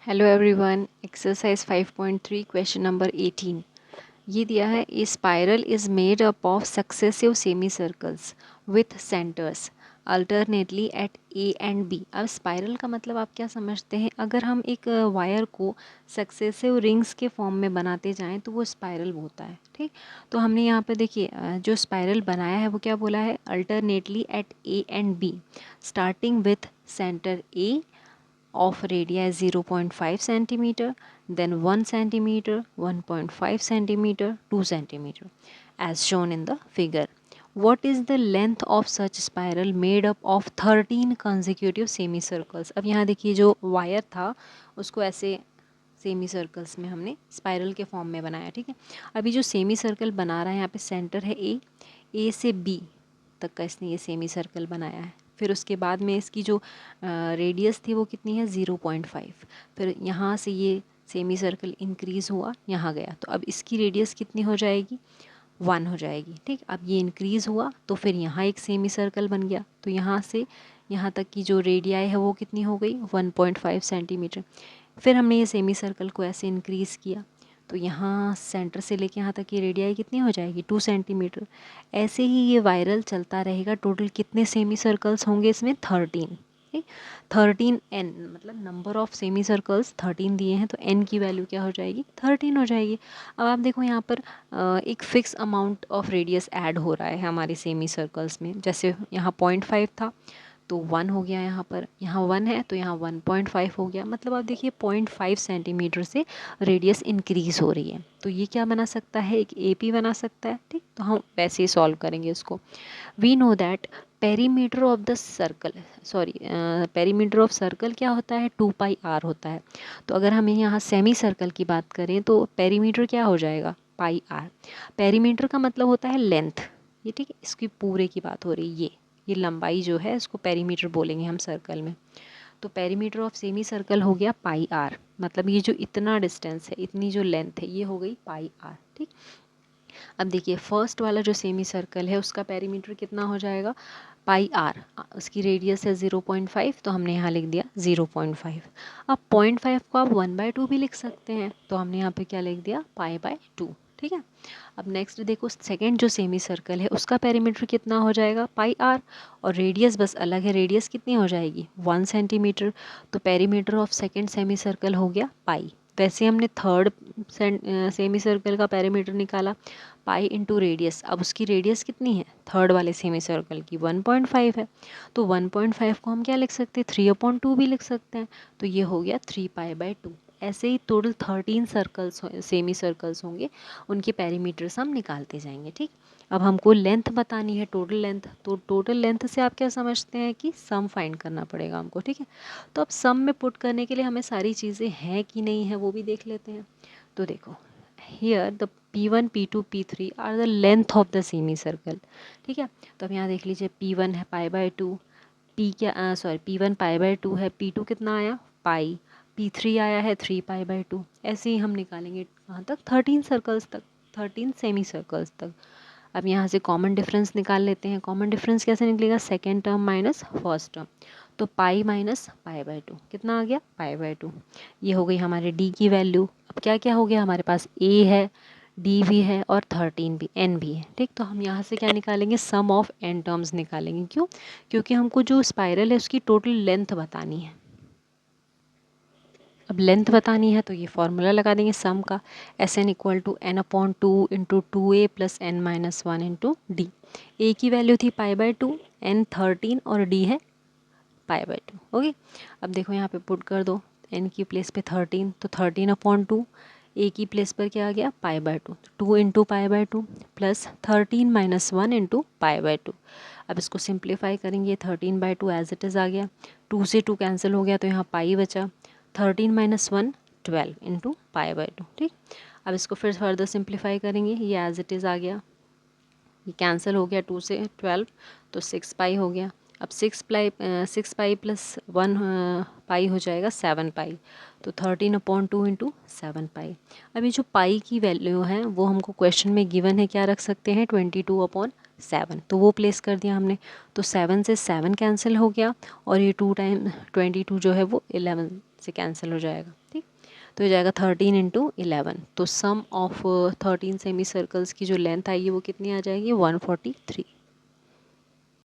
Hello everyone, exercise 5.3 question number 18 ये दिया है। A spiral is made up of successive semi circles with centres alternately at A and B. अब spiral का मतलब आप क्या समझते हैं? अगर हम एक वायर को सक्सेसिव रिंग्स के फॉर्म में बनाते जाएं तो वो स्पाइरल होता है। ठीक, तो हमने यहाँ पे देखिए जो स्पाइरल बनाया है वो क्या बोला है? Alternately at A and B starting with centre A of radii 0.5 centimeter, then 1 centimeter, 1.5 centimeter, 2 centimeter as shown in the figure. What is the length of such spiral made up of 13 consecutive semicircles? अब यहाँ देखिए जो wire था उसको ऐसे semi circles में हमने spiral के फॉर्म में बनाया। ठीक है, अभी जो सेमी सर्कल बना रहा है यहाँ पे सेंटर है ए से बी तक का इसने ये सेमी सर्कल बनाया है। फिर उसके बाद में इसकी जो रेडियस थी वो कितनी है? 0.5। फिर यहाँ से ये सेमी सर्कल इंक्रीज़ हुआ, यहाँ गया, तो अब इसकी रेडियस कितनी हो जाएगी? 1 हो जाएगी। ठीक, अब ये इंक्रीज़ हुआ तो फिर यहाँ एक सेमी सर्कल बन गया, तो यहाँ से यहाँ तक की जो रेडियाई है वो कितनी हो गई? 1.5 सेंटीमीटर। फिर हमने ये सेमी सर्कल को ऐसे इंक्रीज़ किया तो यहाँ सेंटर से लेके यहाँ तक की रेडियाई कितनी हो जाएगी? 2 सेंटीमीटर। ऐसे ही ये वायरल चलता रहेगा। टोटल कितने सेमी सर्कल्स होंगे इसमें? 13। 13 एन, मतलब नंबर ऑफ सेमी सर्कल्स 13 दिए हैं तो एन की वैल्यू क्या हो जाएगी? 13 हो जाएगी। अब आप देखो यहाँ पर एक fix amount of radius add हो रहा है हमारे सेमी सर्कल्स में। जैसे यहाँ 0.5 था तो 1 हो गया, यहाँ 1 है तो यहाँ 1.5 हो गया। मतलब आप देखिए 0.5 सेंटीमीटर से रेडियस इंक्रीज़ हो रही है। तो ये क्या बना सकता है? एक एपी बना सकता है। ठीक, तो हम वैसे ही सॉल्व करेंगे इसको। We know that perimeter of the circle, perimeter of circle क्या होता है? 2πr होता है। तो अगर हमें यहाँ सेमी सर्कल की बात करें तो पेरीमीटर क्या हो जाएगा? πr। पेरीमीटर का मतलब होता है लेंथ। ये ठीक है, इसकी पूरे की बात हो रही है। ये लंबाई जो है इसको पेरीमीटर बोलेंगे हम सर्कल में। तो पेरीमीटर ऑफ सेमी सर्कल हो गया πr, मतलब ये जो इतना डिस्टेंस है, इतनी जो लेंथ है, ये हो गई πr। ठीक, अब देखिए फर्स्ट वाला जो सेमी सर्कल है उसका पेरीमीटर कितना हो जाएगा? πr। उसकी रेडियस है 0.5 तो हमने यहाँ लिख दिया 0.5। अब 0.5 को आप 1/2 भी लिख सकते हैं, तो हमने यहाँ पे क्या लिख दिया? π/2। ठीक है, अब नेक्स्ट देखो सेकंड जो सेमी सर्कल है उसका पेरीमीटर कितना हो जाएगा? πr, और रेडियस बस अलग है। रेडियस कितनी हो जाएगी? 1 सेंटीमीटर। तो perimeter of second semi circle हो गया पाई। वैसे हमने थर्ड सेमी सर्कल का पेरीमीटर निकाला, पाई इंटू रेडियस। अब उसकी रेडियस कितनी है थर्ड वाले सेमी सर्कल की? 1.5 है। तो 1.5 को हम क्या लिख सकते हैं? 3/2 भी लिख सकते हैं। तो ये हो गया 3π/2। ऐसे ही टोटल 13 सर्कल्स सेमी सर्कल्स होंगे, उनके पेरीमीटर्स हम निकालते जाएंगे। ठीक, अब हमको लेंथ बतानी है, टोटल लेंथ। तो टोटल लेंथ से आप क्या समझते हैं कि सम फाइंड करना पड़ेगा हमको। ठीक है, तो अब सम में पुट करने के लिए हमें सारी चीज़ें हैं कि नहीं है वो भी देख लेते हैं। तो देखो here the P1, P2, P3 are the length of the semicircle. ठीक है, तो अब यहाँ देख लीजिए P1 है π/2, P1 π/2 है, P2 कितना आया? पाई, P3 आया है 3π/2। ऐसे ही हम निकालेंगे कहाँ तक? 13 सर्कल्स तक, 13 सेमी सर्कल्स तक। अब यहाँ से कॉमन डिफरेंस निकाल लेते हैं। कॉमन डिफरेंस कैसे निकलेगा? Second term minus first term. तो पाई माइनस π/2 कितना आ गया? π/2। ये हो गई हमारे d की वैल्यू। अब क्या क्या हो गया हमारे पास? a है, d भी है और 13 भी, n भी है। ठीक, तो हम यहाँ से क्या निकालेंगे? सम ऑफ n टर्म्स निकालेंगे। क्यों? क्योंकि हमको जो स्पाइरल है उसकी टोटल लेंथ बतानी है। अब लेंथ बतानी है तो ये फॉर्मूला लगा देंगे सम का, Sn = n/2 into 2a plus n-1 into D. A की वैल्यू थी π/2, n 13 और d है π/2। ओके, अब देखो यहाँ पे पुट कर दो, n की प्लेस पे 13 तो 13/2, a की प्लेस पर क्या आ गया? π/2, 2 इंटू π/2 प्लस 13 - 1 इंटू π/2। अब इसको सिंप्लीफाई करेंगे, 13/2 एज इट इज़ आ गया, 2 से 2 कैंसिल हो गया तो यहाँ पाई बचा, 13 - 1 12 इंटू π/2। ठीक, अब इसको फिर फर्दर सिंप्लीफाई करेंगे, ये एज इट इज़ आ गया, ये कैंसिल हो गया, 2 से 12 तो 6 पाई हो गया। अब 6 पाई प्लस 1 पाई हो जाएगा 7 पाई, तो 13/2 इंटू 7 पाई। अभी जो पाई की वैल्यू है वो हमको क्वेश्चन में गिवन है, क्या रख सकते हैं? 22/7, तो वो प्लेस कर दिया हमने। तो 7 से 7 कैंसिल हो गया और ये 2 टाइम 22 जो है वो 11 से कैंसिल हो जाएगा, ठीक। तो हो जाएगा 13 इंटू 11, तो सम ऑफ 13 सेमी सर्कल्स की जो लेंथ आएगी वो कितनी आ जाएगी 143।